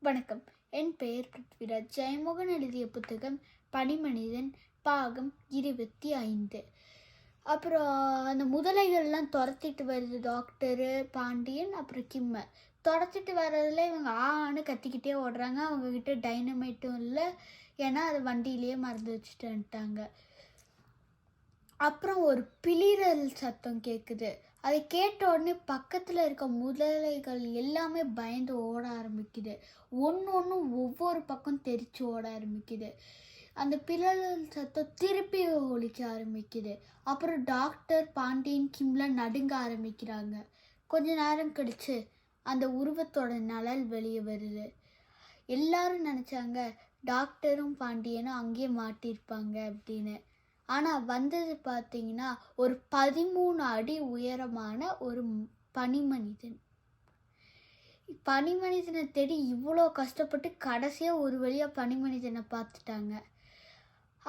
வணக்கம். என் பெயர் பிருத்விராஜ். ஜெயமோகன் எழுதிய புத்தகம் பனிமனிதன் பாகம் 25. அப்புறம் அந்த முதலைகள்லாம் துரத்திட்டு வருது டாக்டரு, பாண்டியன், அப்புறம் கிம்ம. துரத்திட்டு வர்றதுல இவங்க ஆன்னு கத்திக்கிட்டே ஓடுறாங்க. அவங்கக்கிட்ட டைனமைட்டும் இல்லை, ஏன்னா அது வண்டியிலேயே மறந்து வச்சுட்டு வந்துட்டாங்க. அப்புறம் ஒரு பிளிரல் சத்தம் கேட்குது. அதை கேட்ட உடனே பக்கத்தில் இருக்க முதலைகள் எல்லாமே பயந்து ஓட ஆரம்பிக்குது. ஒன்று ஒவ்வொரு பக்கம் தெரிச்சு ஓட ஆரம்பிக்குது. அந்த பிளிரல் சத்தம் திருப்பி ஒலிக்க ஆரம்பிக்குது. அப்புறம் டாக்டர், பாண்டியன், கிம்லாம் நடுங்க ஆரம்பிக்கிறாங்க. கொஞ்ச நேரம் கழிச்சு அந்த உருவத்தோட நிழல் வெளியே வருது. எல்லாரும் நினச்சாங்க டாக்டரும் பாண்டியனும் அங்கேயே மாட்டியிருப்பாங்க அப்படின்னு. ஆனால் வந்தது பார்த்தீங்கன்னா ஒரு 13 அடி உயரமான ஒரு பனிமனிதன். பனிமனிதனை தேடி இவ்வளோ கஷ்டப்பட்டு கடைசியாக ஒரு வழியாக பனிமனிதனை பார்த்துட்டாங்க.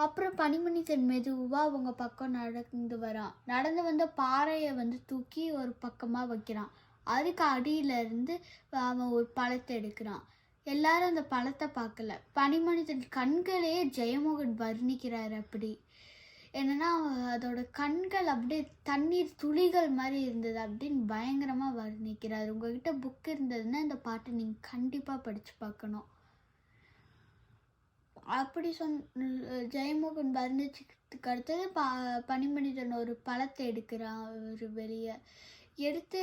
அப்புறம் பனிமனிதன் மெதுவாக அவங்க பக்கம் நடந்து வரான். நடந்து வந்த பாறையை தூக்கி ஒரு பக்கமாக வைக்கிறான். அதுக்கு அடியிலேருந்து அவன் ஒரு பழத்தை எடுக்கிறான். எல்லாரும் அந்த பழத்தை பார்க்கல. பனிமனிதன் கண்களையே ஜெயமோகன் வர்ணிக்கிறார். அப்படி என்னன்னா அதோட கண்கள் அப்படியே தண்ணீர் துளிகள் மாதிரி இருந்தது அப்படின்னு பயங்கரமாக வர்ணிக்கிறார். உங்ககிட்ட புக் இருந்ததுன்னா இந்த பாட்டை நீங்கள் கண்டிப்பாக படித்து பார்க்கணும். அப்படி ஜெயமோகன் வர்ணிச்சதுக்கு அடுத்தது பனிமனிதன் ஒரு பழத்தை எடுக்கிறான். ஒரு வெளியே எடுத்து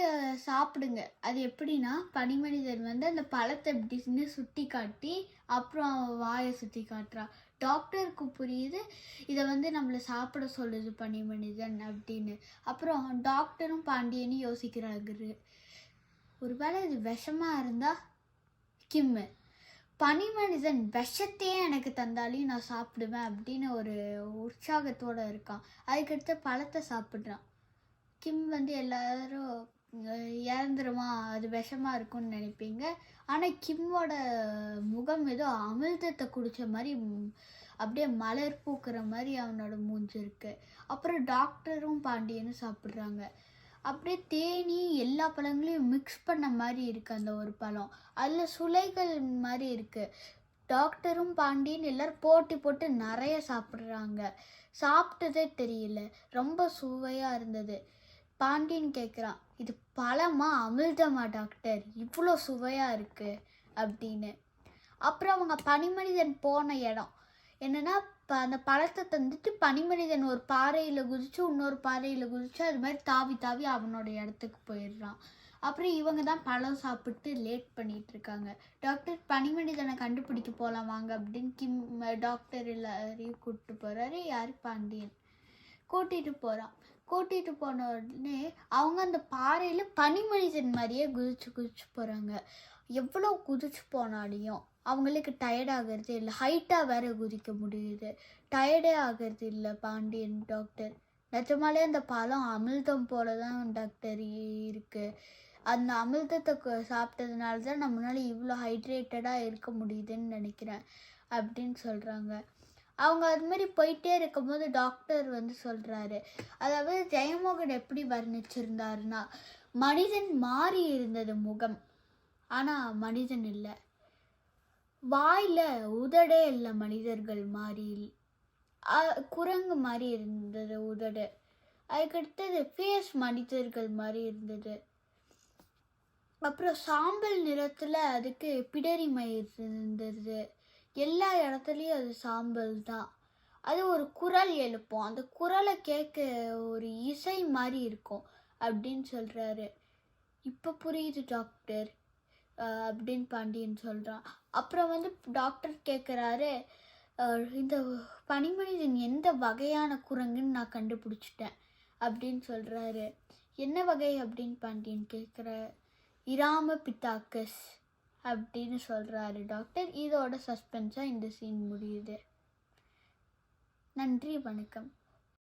சாப்பிடுங்க. அது எப்படின்னா பனிமனிதன் அந்த பழத்தை இப்படின்னு சுட்டி காட்டி அப்புறம் வாயை சுற்றி காட்டுறான். டாக்டருக்கு புரியுது இதை நம்மளை சாப்பிட சொல்லுது பனிமனிதன் அப்படின்னு. அப்புறம் டாக்டரும் பாண்டியனும் யோசிக்கிறாங்க, ஒருவேளை இது விஷமாக இருந்தால் கிம்மு பனிமனிதன் விஷத்தையே எனக்கு தந்தாலையும் நான் சாப்பிடுவேன் அப்படின்னு ஒரு உற்சாகத்தோடு இருக்கான். அதுக்கடுத்து பழத்தை சாப்பிட்றான். கிம் எல்லாரும் இறந்துருமா, அது விஷமாக இருக்கும்னு நினைப்பீங்க. ஆனால் கிம்மோட முகம் ஏதோ அமிர்தத்தை குடித்த மாதிரி அப்படியே மலர் பூக்கிற மாதிரி அவனோட மூஞ்சி இருக்கு. அப்புறம் டாக்டரும் பாண்டியனும் சாப்பிட்றாங்க. அப்படியே தேனி எல்லா பழங்களையும் மிக்ஸ் பண்ண மாதிரி இருக்குது அந்த ஒரு பழம். அதில் சுளைகள் மாதிரி இருக்குது. டாக்டரும் பாண்டியன் எல்லோரும் போட்டி போட்டு நிறைய சாப்பிட்றாங்க. சாப்பிட்டதே தெரியல, ரொம்ப சுவையாக இருந்தது. பாண்டியன் கேட்குறான், இது பழமா அமிர்தமா டாக்டர், இவ்வளோ சுவையாக இருக்குது அப்படின்னு. அப்புறம் அவங்க பனிமனிதன் போன இடம் என்னென்னா அந்த பழத்தை தந்துட்டு பனிமனிதன் ஒரு பாறையில் குதிச்சு இன்னொரு பாறையில் குதிச்சு அது மாதிரி தாவி தாவி அவனோட இடத்துக்கு போயிடுறான். அப்புறம் இவங்க தான் பழம் சாப்பிட்டு லேட் பண்ணிகிட்டு இருக்காங்க. டாக்டர் பனிமனிதனை கண்டுபிடிக்க போகலாம் வாங்க அப்படின்னு டாக்டர் எல்லாரையும் கூப்பிட்டு போகிறாரு. யார்? பாண்டியன் கூட்டிகிட்டு போன உடனே அவங்க அந்த பாறையில் பனிமனிதன் மாதிரியே குதிச்சு போகிறாங்க. எவ்வளோ குதிச்சு போனாலையும் அவங்களுக்கு டயர்ட் ஆகிறது இல்லை. ஹைட்டாக வேற குதிக்க முடியுது, டயர்டே ஆகிறது இல்லை. பாண்டியன் டாக்டர் நிஜமாலே அந்த பழம் அமிர்தம் போல தான் டாக்டர் இருக்குது. அந்த அமிர்தத்தை சாப்பிட்டதுனால தான் நம்மளால இவ்வளோ ஹைட்ரேட்டடாக இருக்க முடியுதுன்னு நினைக்கிறேன் அப்படின்னு சொல்கிறாங்க. அவங்க அது மாதிரி போயிட்டே இருக்கும்போது டாக்டர் சொல்கிறாரு, அதாவது ஜெயமோகன் எப்படி வர்ணிச்சிருந்தாருன்னா மனிதன் மாறி இருந்தது முகம், ஆனால் மனிதன் இல்லை. வாயில் உதடே இல்லை, மனிதர்கள் மாதிரி குரங்கு மாதிரி இருந்தது உதடு. அதுக்கடுத்தது ஃபேஸ் மனிதர்கள் மாதிரி இருந்தது. அப்புறம் சாம்பல் நிறத்தில் அதுக்கு பிடரி மயிர் இருந்தது. எல்லா இடத்துலையும் அது சாம்பல் தான். அது ஒரு குரல் எழுப்போம், அந்த குரலை கேட்க ஒரு இசை மாதிரி இருக்கும் அப்படின்னு சொல்கிறாரு. இப்போ புரியுது டாக்டர் அப்படின்னு பாண்டியன் சொல்கிறான். அப்புறம் டாக்டர் கேட்குறாரு, இந்த பனிமனிதன் எந்த வகையான குரங்குன்னு நான் கண்டுபிடிச்சிட்டேன் அப்படின்னு சொல்கிறாரு. என்ன வகை அப்படின்னு பாண்டியன் கேட்குற, இராம பித்தாக்கஸ் அப்படின்னு சொல்கிறாரு டாக்டர். இதோட சஸ்பென்ஸாக இந்த சீன் முடியுது. நன்றி, வணக்கம்.